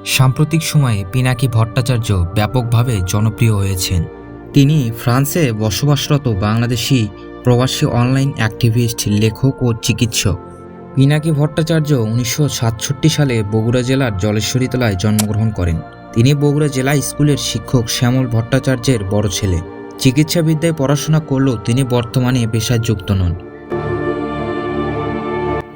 সাম্প্রতিক সময়ে পিনাকি ভট্টাচার্য ব্যাপকভাবে জনপ্রিয় হয়েছেন। তিনি ফ্রান্সে বসবাসরত বাংলাদেশি প্রবাসী অনলাইন অ্যাক্টিভিস্ট, লেখক ও চিকিৎসক। পিনাকি ভট্টাচার্য 1967 সালে বগুড়া জেলার জলেশ্বরীতলায় জন্মগ্রহণ করেন। তিনি বগুড়া জেলা স্কুলের শিক্ষক শ্যামল ভট্টাচার্যের বড় ছেলে। চিকিৎসাবিদ্যায় পড়াশোনা করলেও তিনি বর্তমানে পেশায় যুক্ত নন।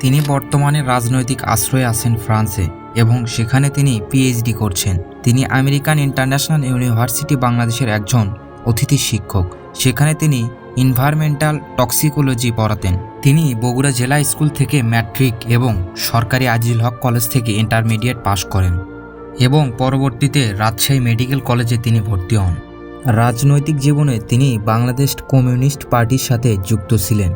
তিনি বর্তমানে রাজনৈতিক আশ্রয়ে আছেন ফ্রান্সে এবং সেখানে তিনি পিএইচডি করছেন। তিনি আমেরিকান ইন্টারন্যাশনাল ইউনিভার্সিটি বাংলাদেশের একজন অতিথি শিক্ষক। সেখানে তিনি এনভায়রনমেন্টাল টক্সিকোলজি পড়াতেন। তিনি বগুড়া জেলা স্কুল থেকে ম্যাট্রিক এবং সরকারি আজিজুল হক কলেজ থেকে ইন্টারমিডিয়েট পাশ করেন এবং পরবর্তীতে রাজশাহী মেডিকেল কলেজে তিনি ভর্তি হন। রাজনৈতিক জীবনে তিনি বাংলাদেশ কমিউনিস্ট পার্টির সাথে যুক্ত ছিলেন,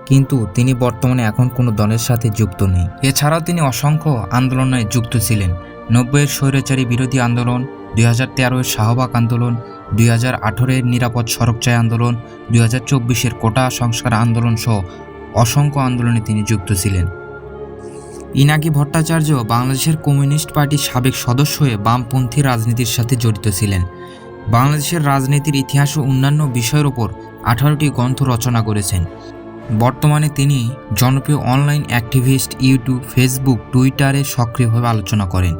কিন্তু তিনি বর্তমানে এখন কোনো দলের সাথে যুক্ত নেই। এছাড়াও তিনি অসংখ্য আন্দোলনে যুক্ত ছিলেন। 90-এর স্বৈরাচারী বিরোধী আন্দোলন, 2013-এর শাহবাগ আন্দোলন, 2018-এর নিরাপদ সড়কচাই আন্দোলন, 2024-এর কোটা সংস্কার আন্দোলন সহ অসংখ্য আন্দোলনে তিনি যুক্ত ছিলেন। পিনাকি ভট্টাচার্য বাংলাদেশের কমিউনিস্ট পার্টির সাবেক সদস্য হয়ে বামপন্থী রাজনীতির সাথে জড়িত ছিলেন। বাংলাদেশের রাজনীতির ইতিহাস ও অন্যান্য বিষয়ের ওপর 18টি গ্রন্থ রচনা করেছেন। বর্তমানে তিনি জনপ্রিয় অনলাইন অ্যাক্টিভিস্ট। ইউটিউব, ফেসবুক, টুইটারে সক্রিয়ভাবে আলোচনা করেন।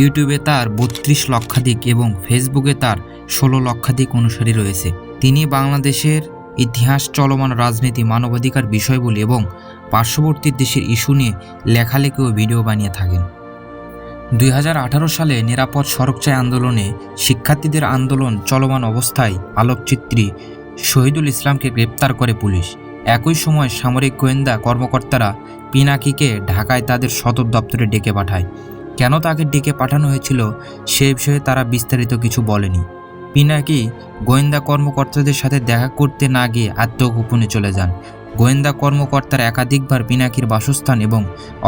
ইউটিউবে তার 32 লক্ষাধিক এবং ফেসবুকে তার 16 লক্ষাধিক অনুসারী রয়েছে। তিনি বাংলাদেশের ইতিহাস, চলমান রাজনীতি, মানবাধিকার বিষয়গুলি এবং পার্শ্ববর্তী দেশের ইস্যু নিয়ে লেখালেখি ও ভিডিও বানিয়ে থাকেন। 2018 সালে নিরাপদ সড়কচাই আন্দোলনে শিক্ষার্থীদের আন্দোলন চলমান অবস্থায় আলোকচিত্রী শহীদুল ইসলামকে গ্রেপ্তার করে পুলিশ। একই সময় সামরিক গোয়েন্দা কর্মকর্তারা পিনাকিকে ঢাকায় তাদের সদর দপ্তরে ডেকে পাঠায়। কেন তাকে ডেকে পাঠানো হয়েছিল সে বিষয়ে তারা বিস্তারিত কিছু বলেনি। পিনাকি গোয়েন্দা কর্মকর্তাদের সাথে দেখা করতে না গিয়ে আত্মগোপনে চলে যান। গোয়েন্দা কর্মকর্তারা একাধিকবার পিনাকির বাসস্থান এবং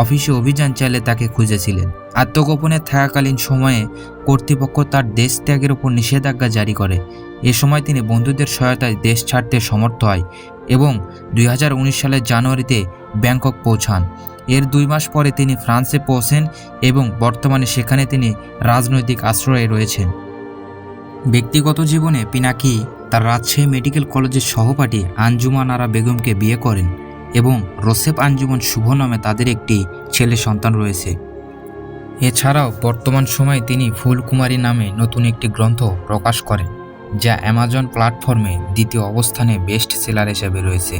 অফিসে অভিযান চালিয়ে তাকে খুঁজেছিলেন। আত্মগোপনে থাকাকালীন সময়ে কর্তৃপক্ষ তার দেশ ত্যাগের উপর নিষেধাজ্ঞা জারি করে। এ সময় তিনি বন্ধুদের সহায়তায় দেশ ছাড়তে সমর্থ হয় এবং 2019 সালের জানুয়ারিতে ব্যাংকক পৌঁছান। এর 2 মাস পরে তিনি ফ্রান্সে পৌঁছেন এবং বর্তমানে সেখানে তিনি রাজনৈতিক আশ্রয়ে রয়েছেন। ব্যক্তিগত জীবনে পিনাকি তার রাজশাহী মেডিকেল কলেজের সহপাঠী আঞ্জুমান আরা বেগমকে বিয়ে করেন এবং রোসেফ আঞ্জুমান শুভ নামে তাদের একটি ছেলে সন্তান রয়েছে। এছাড়াও বর্তমান সময়ে তিনি ফুলকুমারী নামে নতুন একটি গ্রন্থ প্রকাশ করেন, যা অ্যামাজন প্ল্যাটফর্মে দ্বিতীয় অবস্থানে বেস্ট সেলার হিসেবে রয়েছে।